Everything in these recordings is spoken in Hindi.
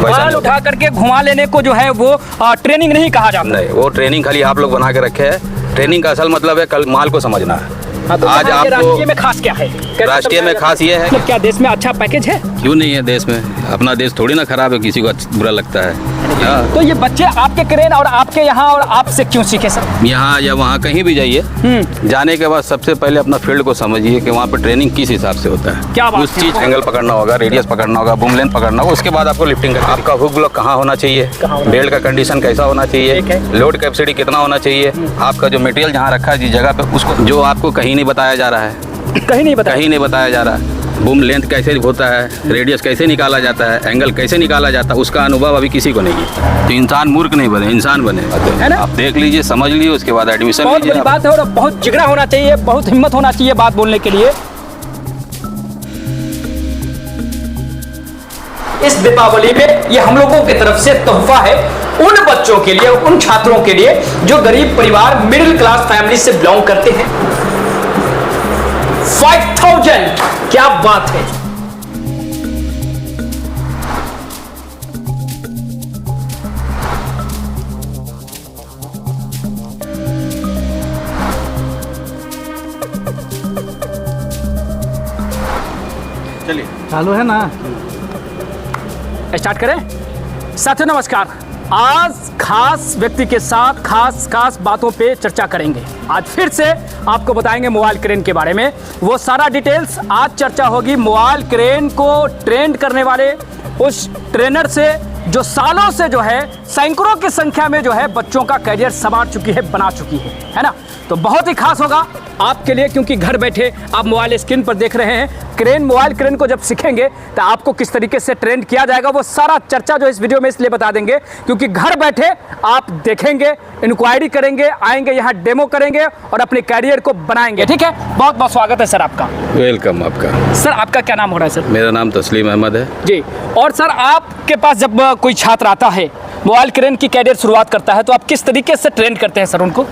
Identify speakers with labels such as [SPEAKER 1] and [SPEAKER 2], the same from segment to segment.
[SPEAKER 1] माल उठा करके घुमा लेने को जो है वो ट्रेनिंग नहीं कहा जाता।
[SPEAKER 2] नहीं, वो ट्रेनिंग खाली आप लोग बना के रखे हैं। ट्रेनिंग का असल मतलब है कल माल को समझना है।
[SPEAKER 1] तो
[SPEAKER 2] आज आपको
[SPEAKER 1] राष्ट्रीय में खास क्या है?
[SPEAKER 2] राष्ट्रीय में खास ये है,
[SPEAKER 1] क्या देश में अच्छा पैकेज है?
[SPEAKER 2] क्यों नहीं है देश में? अपना देश थोड़ी ना खराब है, किसी को बुरा लगता है।
[SPEAKER 1] तो ये बच्चे आपके क्रेन और आपके यहाँ और आपसे क्यों सीखे सर?
[SPEAKER 2] यहाँ या वहाँ कहीं भी जाइए, जाने के बाद सबसे पहले अपना फील्ड को समझिए कि वहाँ पे ट्रेनिंग किस हिसाब से होता है।
[SPEAKER 1] क्या बात
[SPEAKER 2] उस चीज़ एंगल पकड़ना होगा, रेडियस पकड़ना होगा, बूम लेंथ पकड़ना होगा, उसके बाद आपको लिफ्टिंग करना। आपका हुक ब्लॉक कहाँ होना चाहिए, बेल्ट का कंडीशन कैसा होना चाहिए, लोड कैपेसिटी कितना होना चाहिए, आपका जो मटेरियल जहाँ रखा है जिस जगह पे, उसको जो आपको कहीं नहीं बताया जा रहा है,
[SPEAKER 1] कहीं नहीं
[SPEAKER 2] बताया जा रहा है। बूम लेंथ कैसे होता है, रेडियस कैसे निकाला जाता है, एंगल कैसे निकाला जाता है, उसका अनुभव अभी किसी को नहीं है। तो इंसान मूर्ख नहीं बने, इंसान बने, है ना? आप देख लीजिए, समझ लीजिए, उसके बाद एडमिशन लीजिए।
[SPEAKER 1] बहुत बड़ी बात है और बहुत जिगरा होना चाहिए, बहुत हिम्मत होना चाहिए बात बोलने के लिए। इस दीपावली में ये हम लोगों की तरफ से तोहफा है उन बच्चों के लिए, उन छात्रों के लिए जो गरीब परिवार, मिडिल क्लास फैमिली से बिलोंग करते हैं। 5000, क्या बात है।
[SPEAKER 2] चलिए
[SPEAKER 3] चालू है ना,
[SPEAKER 1] स्टार्ट करें। साथियों नमस्कार। आज खास व्यक्ति के साथ खास बातों पे चर्चा करेंगे। आज फिर से आपको बताएंगे मोबाइल क्रेन के बारे में, वो सारा डिटेल्स आज चर्चा होगी। मोबाइल क्रेन को ट्रेन करने वाले उस ट्रेनर से जो सालों से जो है सैकड़ों की संख्या में जो है बच्चों का करियर संवार चुकी है, बना चुकी है ना? तो बहुत ही खास होगा आपके लिए, क्योंकि घर बैठे आप मोबाइल स्क्रीन पर देख रहे हैं क्रेन। मोबाइल क्रेन को जब सीखेंगे तो आपको किस तरीके से ट्रेन किया जाएगा, वो सारा चर्चा जो इस वीडियो में इसलिए बता देंगे क्योंकि घर बैठे आप देखेंगे, इंक्वायरी करेंगे, आएंगे यहाँ डेमो करेंगे और अपने कैरियर को बनाएंगे। ठीक है, बहुत बहुत स्वागत है सर आपका।
[SPEAKER 2] वेलकम आपका।
[SPEAKER 1] सर आपका क्या नाम हो रहा है सर?
[SPEAKER 2] मेरा नाम तस्लीम अहमद है
[SPEAKER 1] जी। और सर आपके पास जब कोई छात्र आता है, मोबाइल क्रेन की कैरियर शुरुआत करता है, तो आप किस तरीके से ट्रेन करते हैं सर उनको?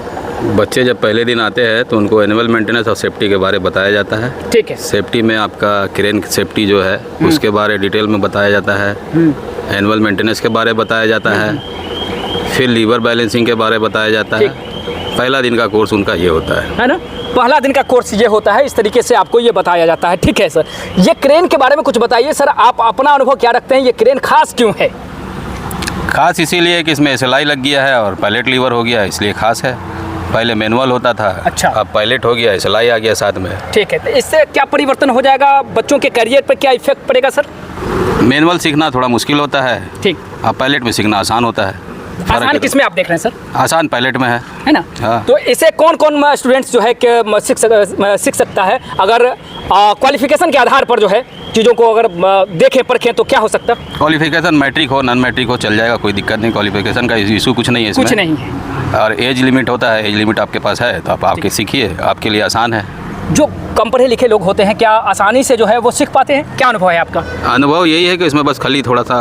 [SPEAKER 2] बच्चे जब पहले दिन आते हैं तो उनको एनुअल मेंटेनेंस और सेफ्टी के बारे में बताया जाता है।
[SPEAKER 1] ठीक है।
[SPEAKER 2] सेफ्टी में आपका क्रेन सेफ्टी जो है उसके बारे डिटेल में बताया जाता है। एनुअल मेंटेनेंस के बारे में बताया जाता है, फिर लीवर बैलेंसिंग के बारे में बताया जाता है। पहला दिन का कोर्स उनका ये होता है
[SPEAKER 1] ना? पहला दिन का कोर्स ये होता है, इस तरीके से आपको ये बताया जाता है। ठीक है सर, ये क्रेन के बारे में कुछ बताइए सर, आप अपना अनुभव क्या रखते हैं, ये क्रेन खास क्यों है?
[SPEAKER 2] खास इसीलिए कि इसमें SLI लग गया है और पायलट लीवर हो गया, इसलिए खास है। पहले मैनुअल होता था,
[SPEAKER 1] अच्छा,
[SPEAKER 2] अब पायलट हो गया, SLI आ गया साथ में।
[SPEAKER 1] ठीक है, तो इससे क्या परिवर्तन हो जाएगा, बच्चों के करियर पर क्या इफेक्ट पड़ेगा सर?
[SPEAKER 2] मैनुअल सीखना थोड़ा मुश्किल होता है,
[SPEAKER 1] ठीक,
[SPEAKER 2] अब पायलट में सीखना आसान होता है।
[SPEAKER 1] आसान किस में आप देख रहे हैं सर?
[SPEAKER 2] आसान पायलट में है
[SPEAKER 1] ना? हाँ। तो इसे कौन कौन स्टूडेंट्स जो है कि सीख सकता है? अगर क्वालिफिकेशन के आधार पर जो है चीज़ों को अगर देखें परखें तो क्या हो सकता है?
[SPEAKER 2] क्वालिफिकेशन मैट्रिक हो, नॉन मैट्रिक हो, चल जाएगा, कोई दिक्कत नहीं। क्वालिफिकेशन का इशू कुछ नहीं है इसमें।
[SPEAKER 1] कुछ नहीं है।
[SPEAKER 2] और एज लिमिट होता है, एज लिमिट आपके पास है तो आप आके सीखिए, आपके लिए आसान है।
[SPEAKER 1] जो कम पढ़े लिखे लोग होते हैं क्या आसानी से जो है वो सीख पाते हैं? क्या अनुभव है आपका?
[SPEAKER 2] अनुभव यही है कि इसमें बस खाली थोड़ा सा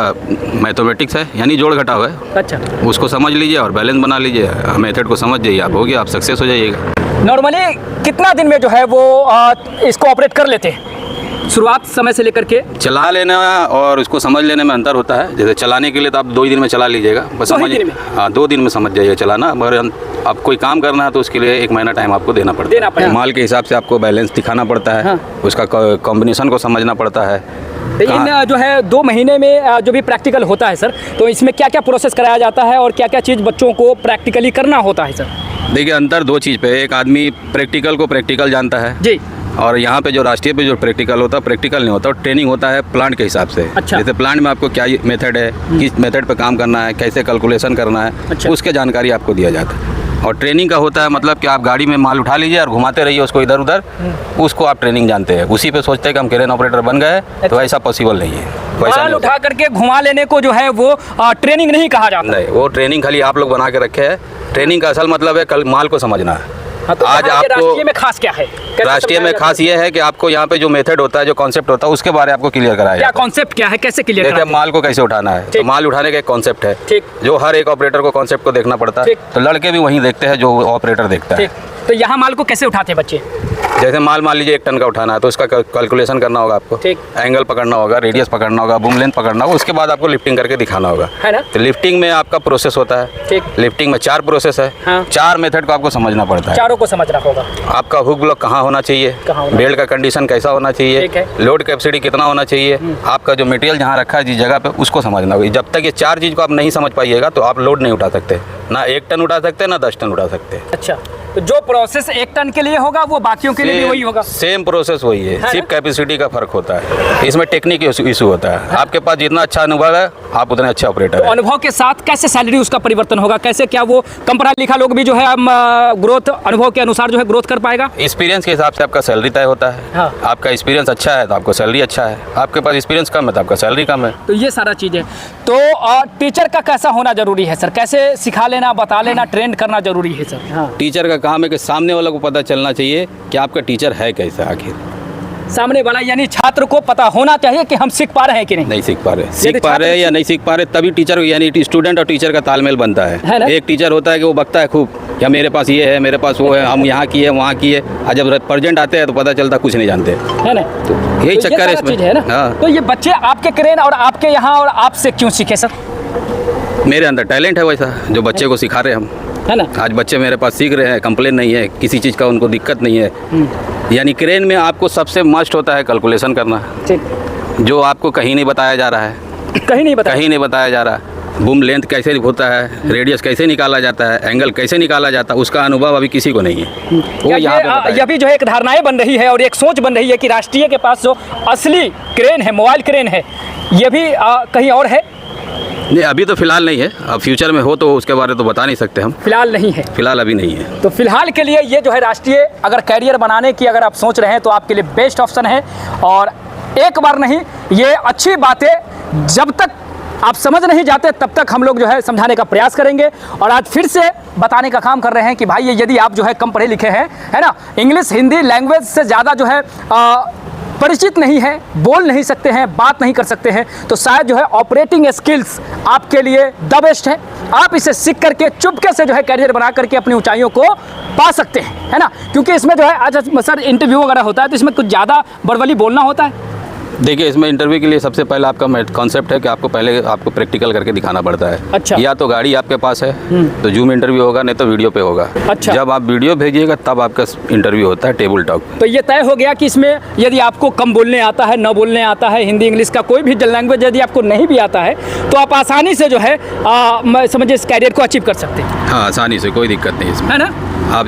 [SPEAKER 2] मैथमेटिक्स है, यानी जोड़ घटाव है।
[SPEAKER 1] अच्छा,
[SPEAKER 2] उसको समझ लीजिए और बैलेंस बना लीजिए, मेथड को समझ जाइए, आप हो गया, आप सक्सेस हो जाइएगा।
[SPEAKER 1] नॉर्मली कितना दिन में जो है वो इसको ऑपरेट कर लेते हैं? शुरुआत समय से लेकर के
[SPEAKER 2] चला लेना और उसको समझ लेने में अंतर होता है। जैसे चलाने के लिए तो आप 2 दिन में चला लीजिएगा, बस समझ, हाँ 2 दिन में समझ जाइए चलाना। मगर आप कोई काम करना है तो उसके लिए 1 महीना टाइम आपको देना पड़ता है। माल के हिसाब से आपको बैलेंस दिखाना पड़ता है, उसका कॉम्बिनेशन को समझना पड़ता है।
[SPEAKER 1] तो इन जो है 2 महीने में जो भी प्रैक्टिकल होता है सर, तो इसमें क्या क्या प्रोसेस कराया जाता है और क्या क्या चीज़ बच्चों को प्रैक्टिकली करना होता है सर?
[SPEAKER 2] देखिए अंतर 2 चीज़ पे, एक आदमी प्रैक्टिकल को प्रैक्टिकल जानता है जी, और यहाँ पे जो राष्ट्रीय पे जो प्रैक्टिकल होता है, प्रैक्टिकल नहीं होता, और ट्रेनिंग होता है प्लांट के हिसाब से।
[SPEAKER 1] अच्छा।
[SPEAKER 2] जैसे प्लांट में आपको क्या मेथड है, किस मेथड पे काम करना है, कैसे कैलकुलेशन करना है,
[SPEAKER 1] अच्छा,
[SPEAKER 2] उसके जानकारी आपको दिया जाता है। और ट्रेनिंग का होता है मतलब कि आप गाड़ी में माल उठा लीजिए और घुमाते रहिए उसको इधर उधर, उसको आप ट्रेनिंग जानते हैं। उसी पे सोचते हैं कि हम क्रेन ऑपरेटर बन गए, तो ऐसा पॉसिबल नहीं है।
[SPEAKER 1] माल उठा करके घुमा लेने को जो है वो ट्रेनिंग नहीं कहा जाता।
[SPEAKER 2] नहीं, वो ट्रेनिंग खाली आप लोग बना के रखे हैं। ट्रेनिंग का असल मतलब है कल माल को समझना है।
[SPEAKER 1] तो
[SPEAKER 2] आज आपको
[SPEAKER 1] राष्ट्रीय में खास क्या है?
[SPEAKER 2] राष्ट्रीय में खास ये है कि आपको यहाँ पे जो मेथड होता है, जो कॉन्सेप्ट होता है, उसके बारे में आपको क्लियर कराया
[SPEAKER 1] क्या कॉन्सेप्ट क्या है, कैसे क्लियर
[SPEAKER 2] देखिए माल को कैसे उठाना है। तो माल उठाने का एक कॉन्सेप्ट है,
[SPEAKER 1] ठीक,
[SPEAKER 2] जो हर एक ऑपरेटर को कॉन्सेप्ट को देखना पड़ता है। तो लड़के भी वही देखते हैं जो ऑपरेटर देखता है।
[SPEAKER 1] तो यहाँ माल को कैसे उठाते हैं बच्चे?
[SPEAKER 2] जैसे माल मान लीजिए 1 टन का उठाना है तो उसका कैलकुलेशन करना होगा आपको,
[SPEAKER 1] ठीक।
[SPEAKER 2] एंगल पकड़ना होगा, रेडियस पकड़ना होगा, बूम लेंथ पकड़ना होगा, उसके बाद आपको लिफ्टिंग करके दिखाना होगा,
[SPEAKER 1] है ना?
[SPEAKER 2] तो लिफ्टिंग में आपका प्रोसेस होता है,
[SPEAKER 1] ठीक।
[SPEAKER 2] लिफ्टिंग में 4 प्रोसेस है,
[SPEAKER 1] हाँ।
[SPEAKER 2] 4 मेथड को आपको समझना पड़ता है।
[SPEAKER 1] चारों को समझना होगा।
[SPEAKER 2] आपका हुक ब्लॉक कहाँ होना चाहिए,
[SPEAKER 1] कहाँ होना
[SPEAKER 2] बेल्ट का कंडीशन कैसा होना चाहिए,
[SPEAKER 1] ठीक है।
[SPEAKER 2] लोड कैपेसिटी कितना होना चाहिए, आपका जो मटेरियल जहाँ रखा है जिस जगह पे उसको समझना होगा। जब तक ये 4 चीज़ को आप नहीं समझ पाइएगा तो आप लोड नहीं उठा सकते, ना 1 टन उठा सकते ना 10 टन उठा सकते।
[SPEAKER 1] अच्छा, तो जो प्रोसेस 1 टन के लिए होगा वो बाकियों के लिए भी वही होगा?
[SPEAKER 2] सेम प्रोसेस वही है,
[SPEAKER 1] है
[SPEAKER 2] सिर्फ कैपेसिटी का फर्क होता है, इसमें टेक्निक इशू होता है। आपके पास जितना अच्छा अनुभव है आप उतने अच्छे ऑपरेटर
[SPEAKER 1] तो
[SPEAKER 2] हैं।
[SPEAKER 1] अनुभव के साथ कैसे सैलरी उसका परिवर्तन होगा, कैसे क्या वो कम पढ़ा लिखा लोग भी जो है ग्रोथ अनुभव के अनुसार जो है ग्रोथ कर पाएगा?
[SPEAKER 2] एक्सपीरियंस के हिसाब से आपका सैलरी तय होता है।
[SPEAKER 1] हाँ।
[SPEAKER 2] आपका एक्सपीरियंस अच्छा है तो आपको सैलरी अच्छा है, आपके पास एक्सपीरियंस कम है तो आपका सैलरी कम है।
[SPEAKER 1] तो ये सारा चीज़ है। तो टीचर का कैसा होना जरूरी है सर, कैसे सिखा लेना, बता लेना, ट्रेंड करना जरूरी है सर? हाँ।
[SPEAKER 2] टीचर का काम है कि सामने वाला को पता चलना चाहिए कि आपका टीचर है कैसा, आखिर
[SPEAKER 1] सामने वाला यानी छात्र को पता होना चाहिए कि हम सीख पा रहे हैं कि नहीं।
[SPEAKER 2] नहीं सीख पा रहे, सीख पा रहे हैं या नहीं सीख पा रहे, तभी टीचर यानी स्टूडेंट और टीचर का तालमेल बनता
[SPEAKER 1] है ना?
[SPEAKER 2] है। एक टीचर होता है कि वो बकता है खूब, या मेरे पास ये है, मेरे पास वो है, हम यहाँ की है वहाँ की है, और जब प्रेजेंट आते हैं तो पता चलता कुछ नहीं जानते,
[SPEAKER 1] है ना?
[SPEAKER 2] तो यही
[SPEAKER 1] तो
[SPEAKER 2] चक्कर है
[SPEAKER 1] ये सारा
[SPEAKER 2] इसमें।
[SPEAKER 1] चीज़ है ना?
[SPEAKER 2] हाँ।
[SPEAKER 1] तो ये बच्चे आपके क्रेन और आपके यहाँ और आपसे क्यों सीखे सर?
[SPEAKER 2] मेरे अंदर टैलेंट है वैसा जो बच्चे को सिखा रहे हैं हम,
[SPEAKER 1] है ना?
[SPEAKER 2] आज बच्चे मेरे पास सीख रहे हैं, कंप्लेन नहीं है, किसी चीज़ का उनको दिक्कत नहीं है। यानी क्रेन में आपको सबसे मस्ट होता है कैलकुलेशन करना,
[SPEAKER 1] ठीक।
[SPEAKER 2] जो आपको कहीं नहीं बताया जा रहा है,
[SPEAKER 1] कहीं नहीं बताया?
[SPEAKER 2] कहीं नहीं बताया जा रहा। बूम लेंथ कैसे होता है, रेडियस कैसे निकाला जाता है, एंगल कैसे निकाला जाता है, उसका अनुभव अभी किसी को नहीं है। वो यहाँ पे बताया।
[SPEAKER 1] यह भी जो है एक धारणाएं बन रही है और एक सोच बन रही है कि राष्ट्रीय के पास जो असली क्रेन है, मोबाइल क्रेन है, ये भी कहीं और है।
[SPEAKER 2] नहीं, अभी तो फिलहाल नहीं है, अब फ्यूचर में हो तो उसके बारे तो बता नहीं सकते हम,
[SPEAKER 1] फिलहाल नहीं है।
[SPEAKER 2] फिलहाल अभी नहीं है।
[SPEAKER 1] तो फिलहाल के लिए ये जो है राष्ट्रीय अगर कैरियर बनाने की अगर आप सोच रहे हैं तो आपके लिए बेस्ट ऑप्शन है। और एक बार नहीं, ये अच्छी बातें जब तक आप समझ नहीं जाते तब तक हम लोग जो है समझाने का प्रयास करेंगे। और आज फिर से बताने का काम कर रहे हैं कि भाई ये यदि आप जो है कम पढ़े लिखे हैं, है ना, इंग्लिश हिंदी लैंग्वेज से ज़्यादा जो है परिचित नहीं है, बोल नहीं सकते हैं, बात नहीं कर सकते हैं, तो शायद जो है ऑपरेटिंग स्किल्स आपके लिए द बेस्ट है। आप इसे सीख करके चुपके से जो है कैरियर बना करके अपनी ऊंचाइयों को पा सकते हैं, है ना? क्योंकि इसमें जो है आज सर इंटरव्यू वगैरह होता है तो इसमें कुछ ज़्यादा बड़बली बोलना होता है।
[SPEAKER 2] देखिए, इसमें इंटरव्यू के लिए सबसे पहले आपका कॉन्सेप्ट है कि आपको पहले आपको प्रैक्टिकल करके दिखाना पड़ता है।
[SPEAKER 1] अच्छा।
[SPEAKER 2] या तो गाड़ी आपके पास है तो जूम इंटरव्यू होगा, नहीं तो वीडियो पे होगा।
[SPEAKER 1] अच्छा।
[SPEAKER 2] जब आप वीडियो भेजिएगा तब आपका इंटरव्यू होता है टेबल टॉक।
[SPEAKER 1] तो ये तय हो गया कि इसमें यदि आपको कम बोलने आता है, न बोलने आता है, हिंदी इंग्लिश का कोई भी लैंग्वेज यदि आपको नहीं भी आता है तो आप आसानी से जो है समझिए इस कैरियर को अचीव कर सकते हैं।
[SPEAKER 2] हाँ, आसानी से, कोई दिक्कत नहीं इसमें,
[SPEAKER 1] है ना?
[SPEAKER 2] आप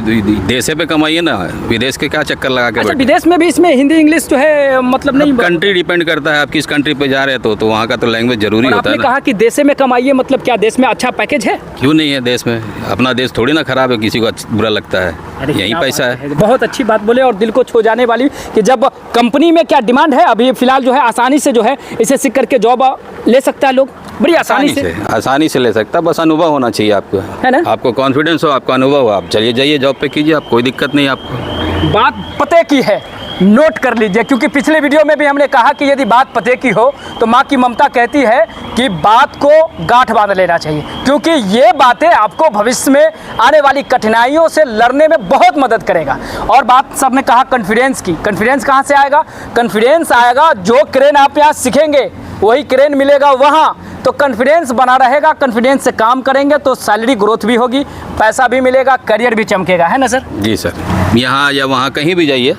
[SPEAKER 2] देश पे कमाइए ना, विदेश के क्या चक्कर लगा के
[SPEAKER 1] अच्छा,
[SPEAKER 2] बैठे।
[SPEAKER 1] विदेश में भी इसमें हिंदी इंग्लिश जो है मतलब नहीं।
[SPEAKER 2] कंट्री डिपेंड करता है, आप किस कंट्री पे जा रहे हो तो वहाँ का तो लैंग्वेज जरूरी होता है
[SPEAKER 1] आपने
[SPEAKER 2] ना।
[SPEAKER 1] कहा कि देश में कमाइए, मतलब क्या देश में अच्छा पैकेज है?
[SPEAKER 2] क्यों नहीं है, देश में अपना देश थोड़ी ना खराब है, किसी को बुरा लगता है, यही
[SPEAKER 1] क्या
[SPEAKER 2] पैसा
[SPEAKER 1] बात
[SPEAKER 2] है।
[SPEAKER 1] बहुत अच्छी बात बोले और दिल को छू जाने वाली कि जब कंपनी में क्या डिमांड है अभी फिलहाल जो है आसानी से जो है इसे सीख करके जॉब ले सकता है लोग, बड़ी आसानी
[SPEAKER 2] से ले सकता, बस अनुभव होना चाहिए आपको,
[SPEAKER 1] है ना?
[SPEAKER 2] आपको कॉन्फिडेंस हो, आपका अनुभव हो, आप चलिए जाइए जॉब पे कीजिए, आप कोई दिक्कत नहीं आपको।
[SPEAKER 1] बात पते की है, नोट कर लीजिए, क्योंकि पिछले वीडियो में भी हमने कहा कि यदि बात पते की हो तो माँ की ममता कहती है कि बात को गांठ बांध लेना चाहिए, क्योंकि ये बातें आपको भविष्य में आने वाली कठिनाइयों से लड़ने में बहुत मदद करेगा। और बात सबने कहा कॉन्फिडेंस की, कॉन्फिडेंस कहाँ से आएगा? कॉन्फिडेंस आएगा जो क्रेन आप यहाँ सीखेंगे वही क्रेन मिलेगा वहाँ, तो कॉन्फिडेंस बना रहेगा। कॉन्फिडेंस से काम करेंगे तो सैलरी ग्रोथ भी होगी, पैसा भी मिलेगा, करियर भी चमकेगा, है ना सर?
[SPEAKER 2] जी सर, यहाँ या वहाँ कहीं भी जाइए,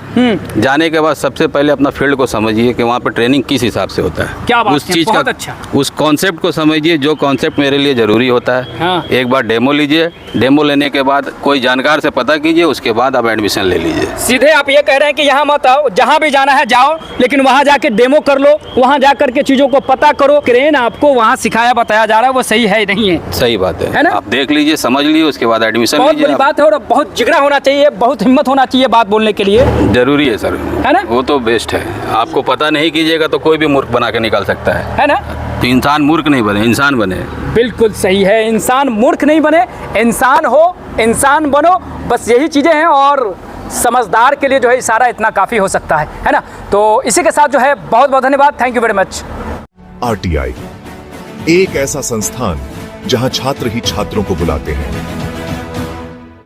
[SPEAKER 2] जाने के बाद सबसे पहले अपना फील्ड को समझिए कि वहाँ पर ट्रेनिंग किस हिसाब से होता है।
[SPEAKER 1] क्या बात
[SPEAKER 2] उस
[SPEAKER 1] है,
[SPEAKER 2] चीज़
[SPEAKER 1] बहुत
[SPEAKER 2] का
[SPEAKER 1] अच्छा।
[SPEAKER 2] उस कॉन्सेप्ट को समझिए, जो कॉन्सेप्ट मेरे लिए ज़रूरी होता है।
[SPEAKER 1] हाँ।
[SPEAKER 2] एक बार डेमो लीजिए, डेमो लेने के बाद कोई जानकार से पता कीजिए, उसके बाद आप एडमिशन ले लीजिए।
[SPEAKER 1] सीधे आप ये कह रहे हैं कि यहाँ मत आओ, जहाँ भी जाना है जाओ, लेकिन वहाँ जाके डेमो कर लो, वहाँ जा करके चीज़ों को पता करो। क्रेन आपको वहाँ सिखाया बताया जा रहा है वो सही है नहीं है?
[SPEAKER 2] सही बात है
[SPEAKER 1] ना?
[SPEAKER 2] आप देख लीजिए, समझ लीजिए, उसके बाद एडमिशन
[SPEAKER 1] बहुत
[SPEAKER 2] लीजिए।
[SPEAKER 1] बड़ी बात है और बहुत जिगरा होना चाहिए, बहुत हिम्मत होना चाहिए बात बोलने के लिए,
[SPEAKER 2] जरूरी है सर,
[SPEAKER 1] है ना?
[SPEAKER 2] वो तो बेस्ट है। आपको पता नहीं कीजिएगा तो कोई भी मूर्ख बना के निकाल सकता है
[SPEAKER 1] ना?
[SPEAKER 2] तो इंसान मूर्ख नहीं बने, इंसान बने।
[SPEAKER 1] बिल्कुल सही है, इंसान मूर्ख नहीं बने, इंसान हो, इंसान बनो, बस यही चीज़ें हैं। और समझदार के लिए जो है इशारा इतना काफ़ी हो सकता है ना? तो इसी के साथ जो है बहुत बहुत धन्यवाद, thank you very much.
[SPEAKER 3] RTI एक ऐसा संस्थान जहां छात्र ही छात्रों को बुलाते हैं।